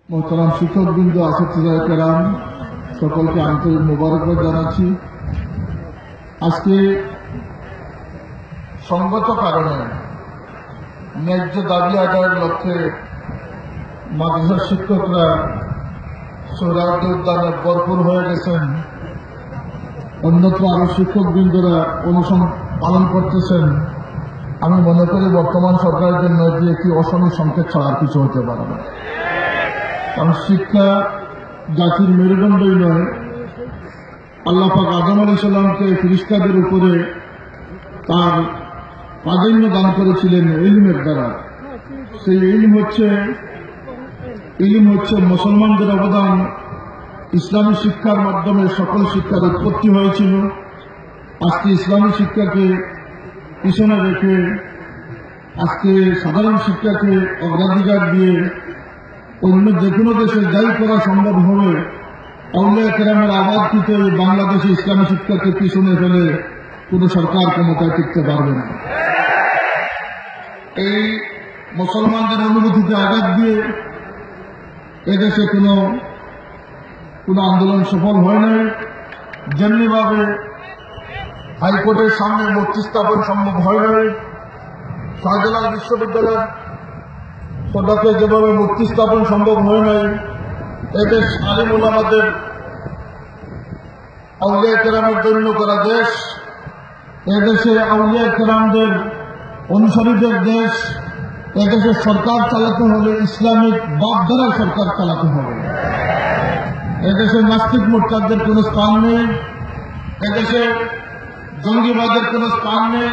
মোহতারাম শিক্ষকবৃন্দ, আসিফুজাহ কেরাম, সকলকে আন্তরিক মোবারকবাদ জানাচ্ছি। আজকে সঙ্গত কারণে ন্যায্য দাবি আদায়ের লক্ষ্যে মাদ্রাসার শিক্ষকরা সোহরাওয়ার্দী উদ্যানে ভরপুর হয়ে গেছেন। অন্যত্র আরো শিক্ষকবৃন্দরা অনুষ্ঠান পালন করতেছেন। আমি মনে করি বর্তমান সরকারের জন্য এটি একটি অশনি সংকেত ছাড়া কিছু হতে পারে না। কারণ শিক্ষা জাতির মেরুদণ্ডই নয়। আল্লাহ পাক আদম আলাইহিস সালামকে ফেরেশতাদের উপরে তার প্রাধান্য দান করেছিলেন ইলমের দ্বারা। সেই ইলম হচ্ছে মুসলমানদের অবদান। ইসলামী শিক্ষার মাধ্যমে সকল শিক্ষার উৎপত্তি হয়েছিল। আজকে ইসলামী শিক্ষাকে পিছনে রেখে আজকে সাধারণ শিক্ষাকে অগ্রাধিকার দিয়ে অন্য যে কোনো দেশে যাই করা সম্ভব হবে, আউলিয়া কেরামের আবাদকৃত এই বাংলাদেশে ইসলামী শিক্ষাকে পিছনে ফেলে কোন সরকার ক্ষমতায় টিকতে পারবে না। এই মুসলমানদের অনুভূতিতে আঘাত দিয়ে এদেশে কোনো আন্দোলন সফল হয় নাই। যেমনিভাবে হাইকোর্টের সামনে মূর্তি স্থাপন সম্ভব হয় নাই, শাহজালাল বিশ্ববিদ্যালয়ের সদকে যেভাবে মূর্তি স্থাপন সম্ভব হয় নাই, এদেশ আলিম উলামাদের আউলিয়া কেরামের জন্য করা দেশ, এদেশে আউলিয়া কেরামদের অনুসারীদের দেশ। এদেশে সরকার চালাতে হলে ইসলামিক বাপধারার সরকার চালাতে হবে। এদেশে নাস্তিক মোর্চাদের কোন স্থান নেই, এদেশে জঙ্গিবাদের কোন স্থান নেই।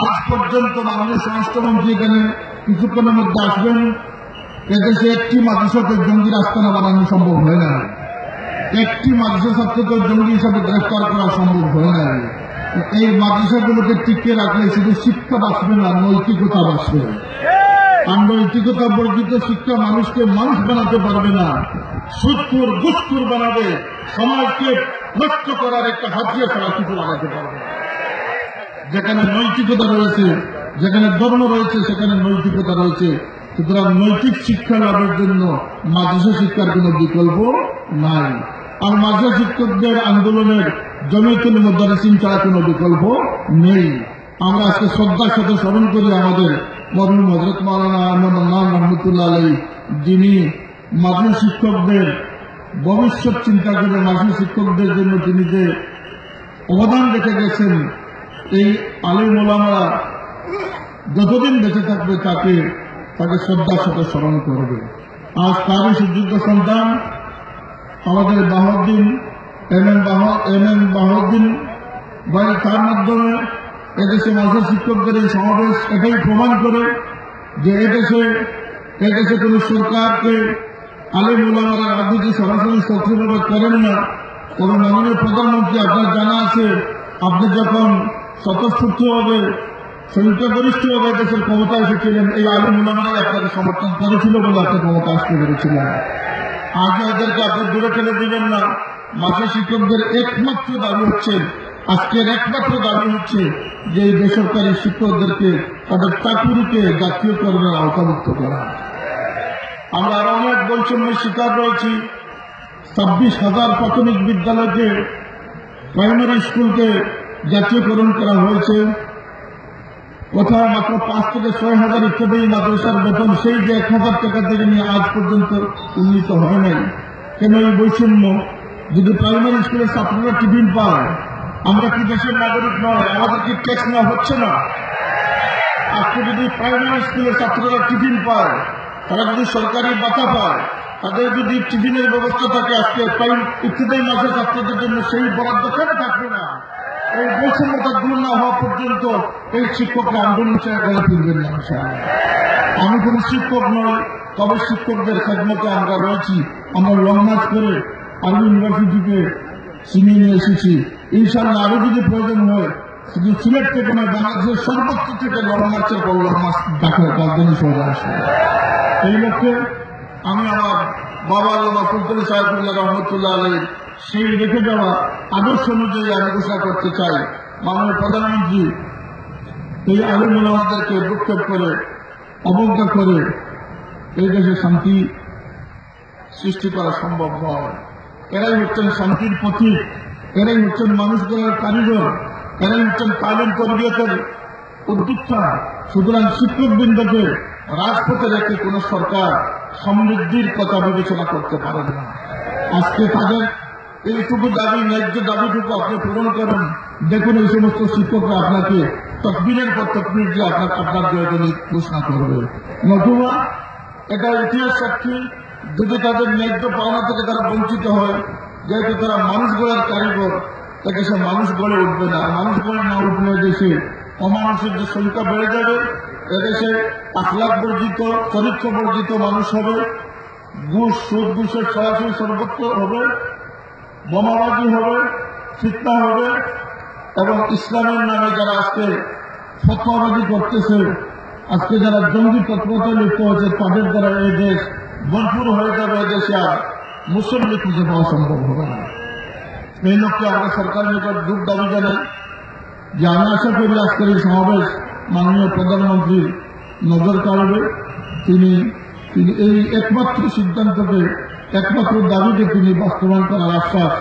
আজ পর্যন্ত মাননীয় স্বরাষ্ট্রমন্ত্রী এখানে কিছুক্ষণের মধ্যে আসবেন। এদেশে একটি মাদ্রাসাকে জঙ্গির আস্তানা বানানো সম্ভব হয় না। একটি মাদ্রাসা ছাত্রকে জঙ্গি হিসাবে গ্রেফতার করা সম্ভব হয় না। এই মাদ্রাসাগুলোকে টিকিয়ে রাখলে শুধু শিক্ষা বাঁচবে না, নৈতিকতা বাঁচবে। আর নৈতিকতা বর্জিত শিক্ষা মানুষকে মানুষ বানাতে পারবে না, সুদখোর ঘুষখোর বানাবে, সমাজকে নষ্ট করার একটা হাতিয়ার ছাড়া কিছু লাগাতে পারবে না। যেখানে নৈতিকতা রয়েছে, যেখানে ধর্ম রয়েছে, সেখানে নৈতিকতা রয়েছে। সুতরাং নৈতিক শিক্ষা লাভের জন্য মাদ্রাসা শিক্ষার কোন বিকল্প নাই। আর মাদ্রাসা শিক্ষকদের আন্দোলনের জমিয়তুল মুদাররিসিন ছাড়া কোন বিকল্প নেই। আমরা আজকে শ্রদ্ধার সাথে স্মরণ করি আমাদের মরহুম হযরত মাওলানা আহমদ আল্লাহ রহমতুল্লাহ আলাইহি, যিনি মাদ্রাসা শিক্ষকদের ভবিষ্যৎ চিন্তা করে মাদ্রাসা শিক্ষকদের জন্য তিনি যে অবদান রেখে গেছেন, এই আলিম ওলামারা যতদিন বেঁচে থাকবে তাকে শ্রদ্ধার সাথে স্মরণ করবে। আজ তারই সুযোগ্য সন্তান আমাদের বাহাউদ্দিন এম এম বাহাউদ্দিন ভাই, তার মাধ্যমে এদেশে মাদ্রাসা শিক্ষকদের এই সমাবেশ এটাই প্রমাণ করে যে এদেশে কোন সরকারকে আলিম ওলামারা রাজনীতি সরাসরি সক্রিয়ভাবে করেন না। তবে মাননীয় প্রধানমন্ত্রী, আপনার জানা আছে, আপনি যখন স্বতঃস্ফূর্তভাবে সংখ্যাগরিষ্ঠভাবে দেশের ক্ষমতা এসেছিলেন, এই আলিম উলামারাই আপনাকে সমর্থন করেছিল বলে আপনি ক্ষমতা আসতে পেরেছিলেন। আজ এদেরকে আপনি দূরে ফেলে দিবেন না। মাদ্রাসা শিক্ষকদের একমাত্র দাবি হচ্ছে, আজকের একমাত্র দাবি হচ্ছে যে এই বেসরকারি শিক্ষকদেরকে তাদের চাকুরিকে জাতীয়করণের আওতাভুক্ত করা। আমরা আরো অনেক বৈষম্যের শিকার রয়েছি। 26,000 প্রাথমিক বিদ্যালয়কে, প্রাইমারি স্কুলকে জাতীয়করণ করা হয়েছে। কোথাও মাত্র 5 থেকে 6,000 ইত্যাদি মাদ্রাসার বেতন সেই যে 1,000 টাকা থেকে নিয়ে আজ পর্যন্ত উন্নীত হয় নাই। কেন এই বৈষম্য? যদি প্রাইমারি স্কুলের ছাত্ররা টিফিন পায়, আমরা কি দেশের নাগরিক নয়? আমাদের কি ট্যাক্স নেওয়া হচ্ছে না? আজকে যদি প্রাইমারি স্কুলের ছাত্ররা টিফিন পায়, তারা যদি সরকারি ভাতা পায়, তাদের যদি টিফিনের ব্যবস্থা থাকে, আজকে ইত্যাদি মাসের ছাত্রদের জন্য সেই বরাদ্দ কেন থাকবে না? এই বৈষম্যতা দূর না হওয়া পর্যন্ত এই শিক্ষকরা আন্দোলন করে তুলবেন না। আমি কোন শিক্ষক নই, তবে শিক্ষকদের খেদমতে আমরা রয়েছি। আমরা লং মার্চ করে আরবি ইউনিভার্সিটিকে চিনিয়ে নিয়ে এসেছি। ইনশাআল্লাহ আরো যদি প্রয়োজন হয়, শুধু সিলেট থেকে নয়, বাংলাদেশের সর্বত্র থেকে লং মার্চের পর লং মার্চ ডাকার রাজধানী শহরে আসবে। এই লক্ষ্যে আমি আমার বাবা আল্লামা ফুলতলী সাহেবুল্লাহ রহমতুল্লাহ আলাইহির সেই রেখে যাওয়া আদর্শ অনুযায়ী আমি ঘোষণা করতে চাই, মাননীয় প্রধানমন্ত্রী এই আলিম ওলামাদেরকে ভ্রুক্ষেপ করে, অবজ্ঞা করে এই দেশে শান্তি সৃষ্টি করা সম্ভব নয়। এরাই হচ্ছেন শান্তির প্রতীক, এরাই হচ্ছেন মানুষ গড়ার কারিগর, এরাই হচ্ছেন তালিম তরবিয়তের উদ্যোক্তা। সুতরাং শিক্ষকবৃন্দকে রাজপথে রেখে কোন সরকার সমৃদ্ধির কথা বিবেচনা করতে পারেন না। আজকে তাদের এইটুকু দাবি, ন্যায্য দাবিটুকু আপনি পূরণ করেন। দেখুন এই সমস্ত শিক্ষকরা আপনাকে তকবীরের পর তকবীর দিয়ে আপনার জয়জনী ঘোষণা করবে। নতুবা এটা ইতিহাস সাক্ষী, যদি তাদের ন্যায্য পাওনা থেকে তারা বঞ্চিত হয়, যেহেতু তারা মানুষ গড়ার কারিগর, এদেশে মানুষ গড়ে উঠবে না। মানুষ গড়ে না উঠলে দেশে অমানুষের যে সংখ্যা বেড়ে যাবে, এদেশে আখলাক বর্জিত, চরিত্র বর্জিত মানুষ হবে, ঘুষ সুদ ঘুষের সরাসরি সর্বত্র হবে, বোমাবাজি হবে, ফিতনা হবে, এবং ইসলামের নামে যারা আজকে ফতোয়াবাজি করতেছে, আজকে যারা জঙ্গি তৎপরতায় লিপ্ত হয়েছে, তাদের দ্বারা এই দেশ ভরপুর হয়ে যাবে। এদেশে আর মুসল্লি খুঁজে পাওয়া সম্ভব হবে না। এই লক্ষ্যে আমরা সরকারের নিকট দূর দাবি জানাই যে আমি আশা করি আজকের এই সমাবেশ মাননীয় প্রধানমন্ত্রীর নজর কাড়বে। তিনি এই একমাত্র সিদ্ধান্তকে, একমাত্র দাবিকে তিনি বাস্তবায়ন করার আশ্বাস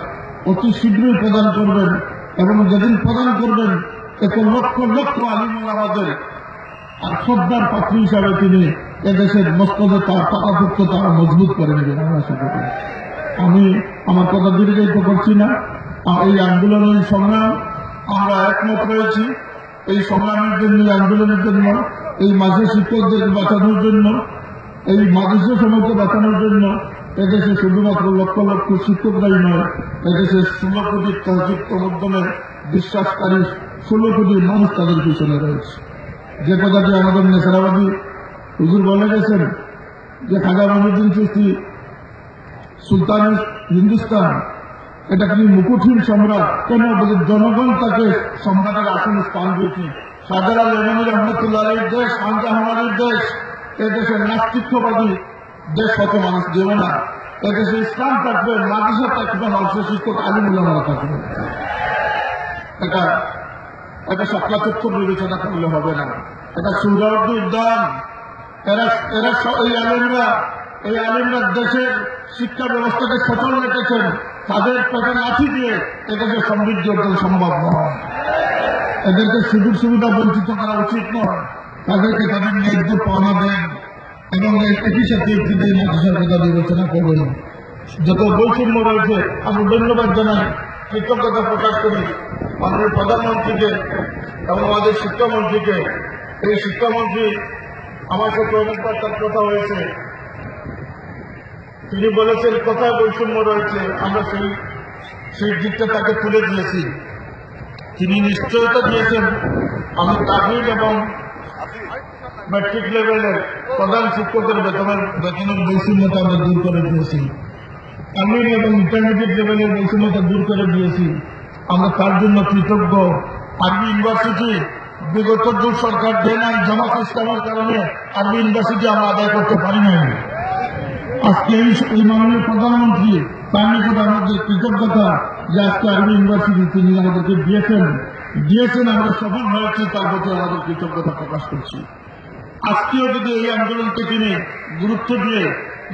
অতি শীঘ্রই প্রদান করবেন, এবং যেদিন প্রদান করবেন এত লক্ষ লক্ষ আলিম ওলামাদের আর শ্রদ্ধার পাত্রী হিসাবে তিনি এদেশের মস্তদে তার পাকাপোক্ততা মজবুত করে নেবেন আমি আশা করি। আমি আমার কথা দীর্ঘায়িত করছি না। এই আন্দোলনের সংগ্রাম আমরা একমত রয়েছি। এই সংগ্রামের জন্য, এই আন্দোলনের জন্য, এই মাঝে শিক্ষকদের বাঁচানোর জন্য, এই মাদ্রাসা সমাজকে বাঁচানোর জন্য এদেশে শুধুমাত্র লক্ষ লক্ষ শিক্ষকরাই নয়, এদেশে 16 কোটি তহজিব প্রবর্তনের বিশ্বাসকারী 16 কোটি মানুষ তাদের পিছনে রয়েছে। যে কথাটি আমাদের নেশারাবাদী হুজুর বলে গেছেন যে খাজা মঈনুদ্দিন চিশতি সুলতান হিন্দুস্তান, এটা তিনি মুকুটহীন সম্রাট। কেন বলে জনগণ তাকে সম্রাটের আসনে স্থান দিয়েছে। শাহজালাল ইমামি রহমতুল্লাহ আলাইহির দেশ, শাহজাহানের দেশ, এদেশের নাস্তিক্যবাদী দেশ হত মানুষ দেবে না। এদেশে ইসলাম থাকবে, মাদ্রাসা থাকবে, মানুষের শিক্ষক আলিম উলামারা থাকবে। এটা শাপলা চত্বর বিবেচনা করলে হবে না। এটা সুহরাওয়ার্দী উদ্যান। এই আলিমরা দেশের শিক্ষা ব্যবস্থাকে সচল রেখেছেন। তাদের পেটে লাঠি দিয়ে এদেশের সমৃদ্ধি অর্জন সম্ভব নয়। এদেরকে সুযোগ সুবিধা বঞ্চিত করা উচিত নয়। তাদেরকে তাদের ন্যায্য পাওনা দেন, এবং একই সাথে তিনি মাদ্রাসার কথা বিবেচনা করবেন। যত বৈষম্য রয়েছে আমি ধন্যবাদ জানাই, কৃতজ্ঞতা প্রকাশ করি মাননীয় প্রধানমন্ত্রীকে এবং আমাদের শিক্ষামন্ত্রীকে। এই শিক্ষামন্ত্রী আমার সাথে অনেকবার তার কথা হয়েছে, তিনি বলেছেন কোথায় বৈষম্য রয়েছে, আমরা সেই দিকটা তাকে তুলে দিয়েছি। তিনি নিশ্চয়তা দিয়েছেন আমি তাহমিল এবং ম্যাট্রিক লেভেলের প্রধান শিক্ষকের বেতনের বৈষম্যতা আমরা দূর করে দিয়েছি। তাহমিল এবং ইন্টারমিডিয়েট লেভেলের বৈষম্যতা দূর করে দিয়েছি। আমরা তার জন্য কৃতজ্ঞ। আরবি ইউনিভার্সিটি বিগত দূর সরকার দেয় নাই, জামাত ইসলামের কারণে আরবি ইউনিভার্সিটি আমরা আদায় করতে পারি নাই। আজকে এই মাননীয় প্রধানমন্ত্রী তার নিকট আমাদের কৃতজ্ঞতা যে আজকে আরবি ইউনিভার্সিটি তিনি আমাদেরকে দিয়েছেন, আমরা সফল হয়েছি, তার প্রতি আমাদের কৃতজ্ঞতা প্রকাশ করছি। আজকেও যদি এই আন্দোলনকে তিনি গুরুত্ব দিয়ে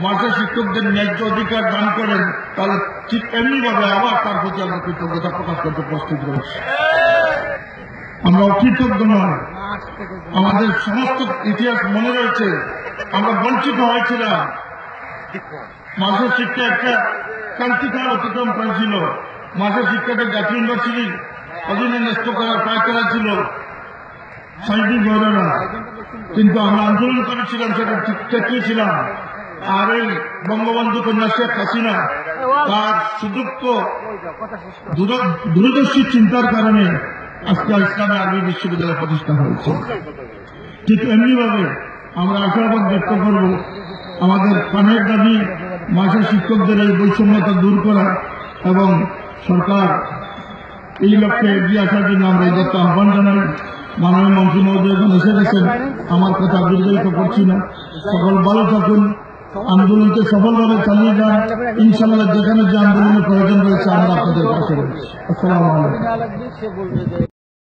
মাদ্রাসা শিক্ষকদের ন্যায্য অধিকার দান করেন, তাহলে ঠিক এমনিভাবে আবার তার প্রতি আমরা কৃতজ্ঞতা প্রকাশ করতে প্রস্তুত রয়েছি। আমরা অকৃতজ্ঞ নয়। আমাদের সমস্ত ইতিহাস মনে রয়েছে, আমরা বঞ্চিত হয়েছিলাম। মাদ্রাসা শিক্ষা একটা ক্রান্তিকাল অতিক্রম করেছিল। মাদ্রাসা শিক্ষাকে জাতীয় ইউনিভার্সিটির অধীনে ন্যস্ত করার পায়তারা ছিল সাইন্টিফিক হবে না, কিন্তু আমরা আন্দোলন করেছিলাম, সেটা ঠেকিয়েছিলাম। আর এই বঙ্গবন্ধু কন্যা শেখ হাসিনা তার সুযোগ্য দূরদর্শী চিন্তার কারণে আজকে ইসলামী আরবি বিশ্ববিদ্যালয় প্রতিষ্ঠা হয়েছে। ঠিক এমনিভাবে আমরা আশাবাদ ব্যক্ত করব, আমাদের প্রাণের দাবি মাদ্রাসা শিক্ষকদের এই বৈষম্যতা দূর করা, এবং সরকার এই লক্ষ্যে এগিয়ে আসার জন্য আমরা এই দত্ত আহ্বান জানাই। মাননীয় মন্ত্রী মহোদয় এসে গেছেন, আমার কথা দীর্ঘায়িত করছি না। সকল ভালো থাকুন, আন্দোলনকে সফলভাবে চালিয়ে যান। ইনশাআল্লাহ যেখানে যে আন্দোলনের প্রয়োজন রয়েছে আমরা আপনাদের পাশে রয়েছি। আসসালামু আলাইকুম।